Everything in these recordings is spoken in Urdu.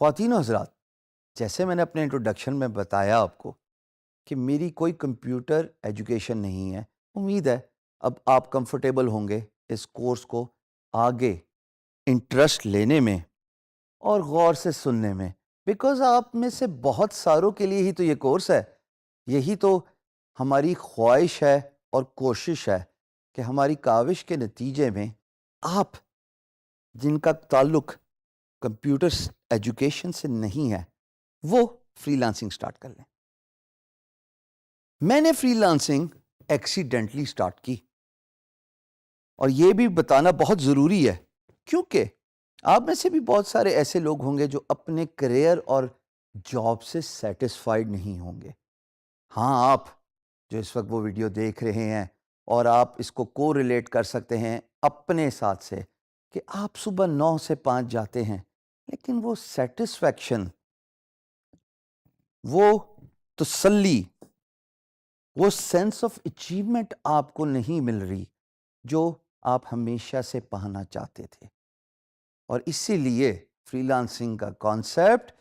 خواتین و حضرات، جیسے میں نے اپنے انٹروڈکشن میں بتایا آپ کو کہ میری کوئی کمپیوٹر ایجوکیشن نہیں ہے، امید ہے اب آپ کمفرٹیبل ہوں گے اس کورس کو آگے انٹرسٹ لینے میں اور غور سے سننے میں، بیکاز آپ میں سے بہت ساروں کے لیے ہی تو یہ کورس ہے. یہی تو ہماری خواہش ہے اور کوشش ہے کہ ہماری کاوش کے نتیجے میں آپ جن کا تعلق کمپیوٹر ایجوکیشن سے نہیں ہے وہ فری لانسنگ سٹارٹ کر لیں. میں نے فری لانسنگ ایکسیڈنٹلی سٹارٹ کی، اور یہ بھی بتانا بہت ضروری ہے کیونکہ آپ میں سے بھی بہت سارے ایسے لوگ ہوں گے جو اپنے کریئر اور جاب سے سیٹسفائیڈ نہیں ہوں گے. ہاں، آپ جو اس وقت وہ ویڈیو دیکھ رہے ہیں اور آپ اس کو ریلیٹ کر سکتے ہیں اپنے ساتھ سے کہ آپ صبح 9 سے 5 جاتے ہیں لیکن وہ سیٹسفیکشن، وہ تسلی، وہ سینس آف اچیومنٹ آپ کو نہیں مل رہی جو آپ ہمیشہ سے پانا چاہتے تھے. اور اسی لیے فری لانسنگ کا کانسیپٹ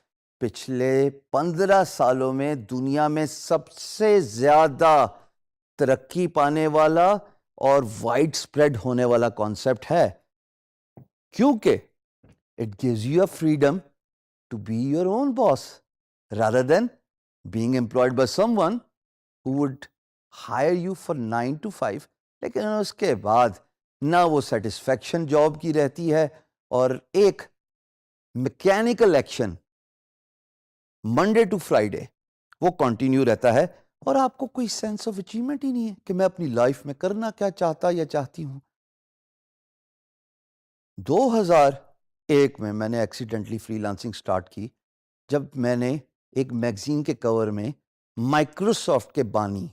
پچھلے 15 سالوں میں دنیا میں سب سے زیادہ ترقی پانے والا اور وائڈ سپریڈ ہونے والا کانسیپٹ ہے، کیونکہ it gives you a freedom to be your own boss rather than being employed by someone who would hire you for 9 to 5. لیکن اس کے بعد نہ وہ سیٹسفیکشن جاب کی رہتی ہے اور ایک mechanical action Monday to Friday وہ کنٹینیو رہتا ہے، اور آپ کو کوئی سینس آف اچیومنٹ ہی نہیں ہے کہ میں اپنی لائف میں کرنا کیا چاہتا یا چاہتی ہوں. 2001 میں نے ایکسیڈنٹلی فری لانسنگ سٹارٹ کی جب میں نے ایک میگزین کے کور میں مائکروسافٹ کے بانی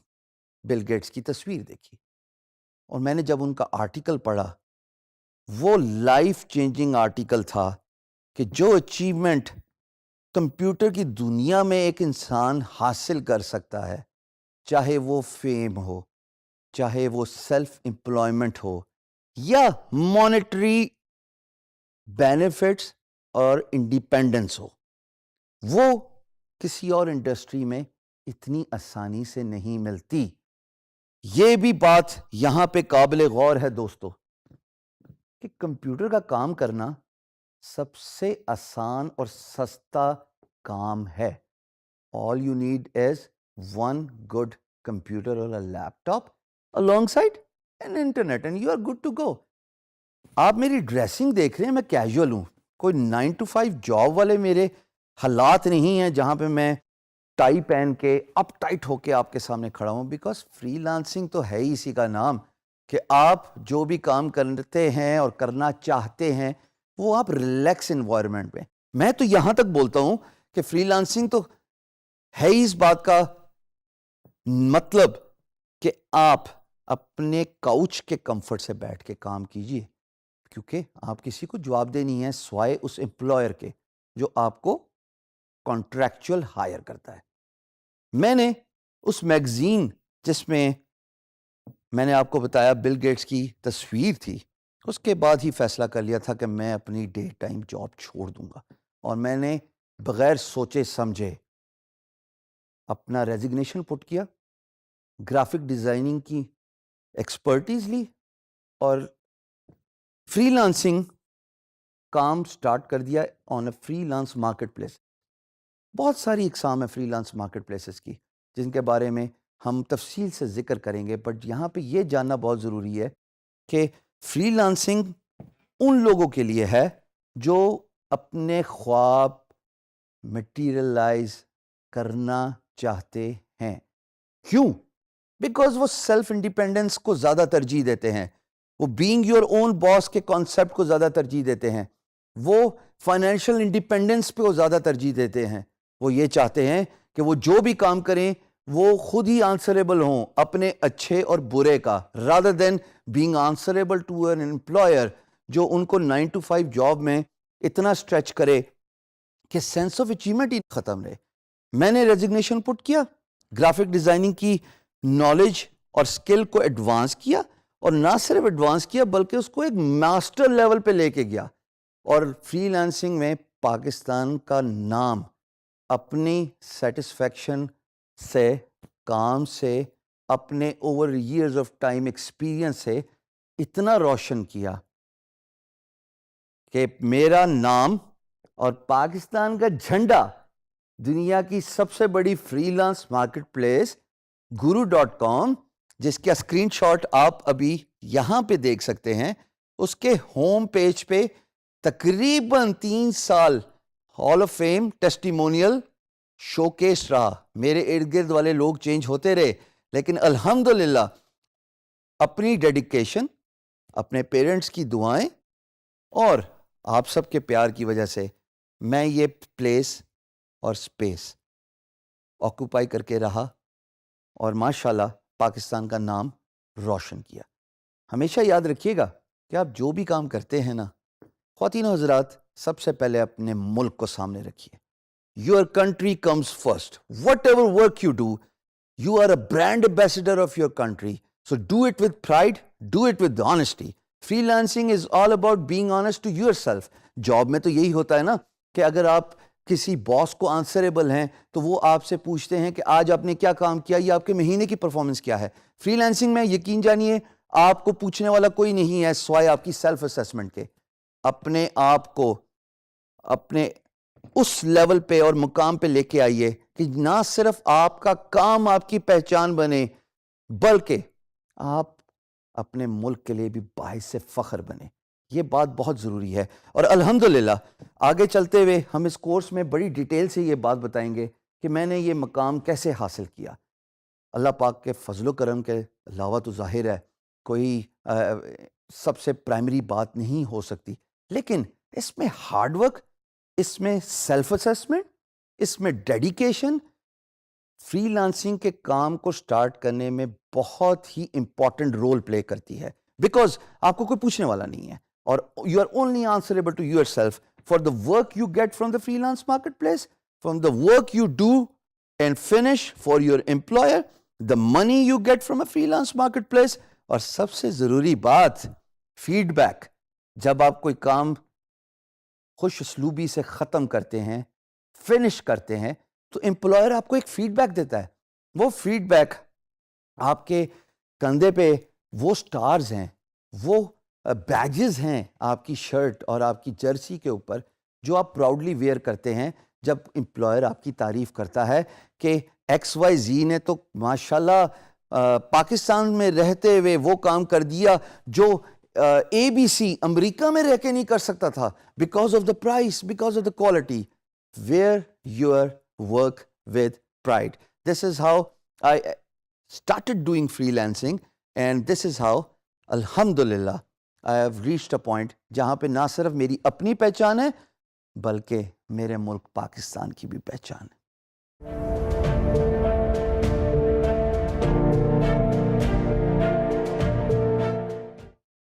بل گیٹس کی تصویر دیکھی، اور میں نے جب ان کا آرٹیکل پڑھا، وہ لائف چینجنگ آرٹیکل تھا کہ جو اچیومنٹ کمپیوٹر کی دنیا میں ایک انسان حاصل کر سکتا ہے، چاہے وہ فیم ہو، چاہے وہ سیلف امپلائمنٹ ہو، یا مانیٹری بینیفٹس اور انڈیپینڈنس ہو، وہ کسی اور انڈسٹری میں اتنی آسانی سے نہیں ملتی. یہ بھی بات یہاں پہ قابل غور ہے دوستو کہ کمپیوٹر کا کام کرنا سب سے آسان اور سستا کام ہے. All you need is one good computer or a laptop alongside an internet and you are good to go. آپ میری ڈریسنگ دیکھ رہے ہیں، میں کیجول ہوں، کوئی 9 to 5 جاب والے میرے حالات نہیں ہیں جہاں پہ میں ٹائی پہن کے اپ ٹائٹ ہو کے آپ کے سامنے کھڑا ہوں. بیکاز فری لانسنگ تو ہے ہی اسی کا نام کہ آپ جو بھی کام کرتے ہیں اور کرنا چاہتے ہیں وہ آپ ریلیکس انوائرمنٹ میں. میں تو یہاں تک بولتا ہوں کہ فری لانسنگ تو ہے ہی اس بات کا مطلب کہ آپ اپنے کاؤچ کے کمفرٹ سے بیٹھ کے کام کیجئے، کیونکہ آپ کسی کو جواب دے نہیں ہے سوائے اس امپلائر کے جو آپ کو کانٹریکچول ہائر کرتا ہے. میں نے اس میگزین جس میں نے آپ کو بتایا بل گیٹس کی تصویر تھی، اس کے بعد ہی فیصلہ کر لیا تھا کہ میں اپنی ڈے ٹائم جاب چھوڑ دوں گا، اور میں نے بغیر سوچے سمجھے اپنا ریزگنیشن پٹ کیا، گرافک ڈیزائننگ کی ایکسپرٹیز لی اور فری لانسنگ کام سٹارٹ کر دیا on a freelance marketplace. بہت ساری اقسام ہے فری لانس مارکیٹ پلیسز کی جن کے بارے میں ہم تفصیل سے ذکر کریں گے، بٹ یہاں پہ یہ جاننا بہت ضروری ہے کہ فری لانسنگ ان لوگوں کے لیے ہے جو اپنے خواب مٹیریلائز کرنا چاہتے ہیں. کیوں؟ بیکاز وہ سیلف انڈیپینڈنس کو زیادہ ترجیح دیتے ہیں، وہ بینگ یور اون باس کے کانسیپٹ کو زیادہ ترجیح دیتے ہیں، وہ فائنینشیل انڈیپینڈنس پہ وہ زیادہ ترجیح دیتے ہیں. وہ یہ چاہتے ہیں کہ وہ جو بھی کام کریں وہ خود ہی آنسریبل ہوں اپنے اچھے اور برے کا، rather than being answerable to an employer جو ان کو 9 to 5 جاب میں اتنا اسٹریچ کرے کہ سینس آف اچیومنٹ ہی ختم رہے. میں نے ریزگنیشن پٹ کیا، گرافک ڈیزائننگ کی نالج اور سکل کو ایڈوانس کیا، اور نہ صرف ایڈوانس کیا بلکہ اس کو ایک ماسٹر لیول پہ لے کے گیا، اور فری لانسنگ میں پاکستان کا نام اپنی سیٹسفیکشن سے, کام سے, اپنے over years of time experience سے اتنا روشن کیا کہ میرا نام اور پاکستان کا جھنڈا دنیا کی سب سے بڑی free lance market place guru.com, جس کا اسکرین شاٹ آپ ابھی یہاں پہ دیکھ سکتے ہیں, اس کے ہوم پیج پہ تقریباً 3 سال hall of fame testimonial show case رہا. میرے ارد گرد والے لوگ چینج ہوتے رہے, لیکن الحمدللہ اپنی ڈیڈیکیشن, اپنے پیرنٹس کی دعائیں اور آپ سب کے پیار کی وجہ سے میں یہ پلیس اور سپیس آکوپائی کر کے رہا اور ماشاءاللہ پاکستان کا نام روشن کیا. ہمیشہ یاد رکھیے گا کہ آپ جو بھی کام کرتے ہیں نا, خواتین و حضرات, سب سے پہلے اپنے ملک کو سامنے رکھیے. Your country comes first. Whatever work you do, you are a brand ambassador of your country. So do it with pride, do it with honesty. Freelancing is all about being honest to yourself. Job میں تو یہی ہوتا ہے نا کہ اگر آپ کسی باس کو آنسریبل ہیں تو وہ آپ سے پوچھتے ہیں کہ آج آپ نے کیا کام کیا, یا آپ کے مہینے کی پرفارمنس کیا ہے. فری لانسنگ میں یقین جانیے آپ کو پوچھنے والا کوئی نہیں ہے سوائے آپ کی سیلف اسیسمنٹ کے. اپنے آپ کو اپنے اس لیول پہ اور مقام پہ لے کے آئیے کہ نہ صرف آپ کا کام آپ کی پہچان بنے, بلکہ آپ اپنے ملک کے لیے بھی باعث فخر بنے. یہ بات بہت ضروری ہے. اور الحمدللہ آگے چلتے ہوئے ہم اس کورس میں بڑی ڈیٹیل سے یہ بات بتائیں گے کہ میں نے یہ مقام کیسے حاصل کیا. اللہ پاک کے فضل و کرم کے علاوہ تو ظاہر ہے کوئی سب سے پرائمری بات نہیں ہو سکتی, لیکن اس میں ہارڈ ورک, اس میں سیلف اسیسمنٹ, اس میں ڈیڈیکیشن فری لانسنگ کے کام کو سٹارٹ کرنے میں بہت ہی امپورٹنٹ رول پلے کرتی ہے. بیکاز آپ کو کوئی پوچھنے والا نہیں ہے, اور you are only answerable to yourself for the work you get from the freelance marketplace, from the work you do and finish for your employer, the money you get from a freelance marketplace, اور سب سے ضروری بات فیڈ بیک. جب آپ کوئی کام خوش اسلوبی سے ختم کرتے ہیں, فنش کرتے ہیں, تو امپلائر آپ کو ایک فیڈ بیک دیتا ہے. وہ فیڈ بیک آپ کے کندھے پہ وہ سٹارز ہیں, وہ بیجز ہیں آپ کی شرٹ اور آپ کی جرسی کے اوپر, جو آپ پراؤڈلی ویئر کرتے ہیں جب امپلائر آپ کی تعریف کرتا ہے کہ ایکس وائی زی نے تو ماشاءاللہ پاکستان میں رہتے ہوئے وہ کام کر دیا جو اے بی سی امریکہ میں رہ کے نہیں کر سکتا تھا, because of the price, because of the quality. Where your work with pride. This is how I started doing freelancing, and this is how الحمدللہ I have reached a point جہاں پہ نہ صرف میری اپنی پہچان ہے بلکہ میرے ملک پاکستان کی بھی پہچان ہے.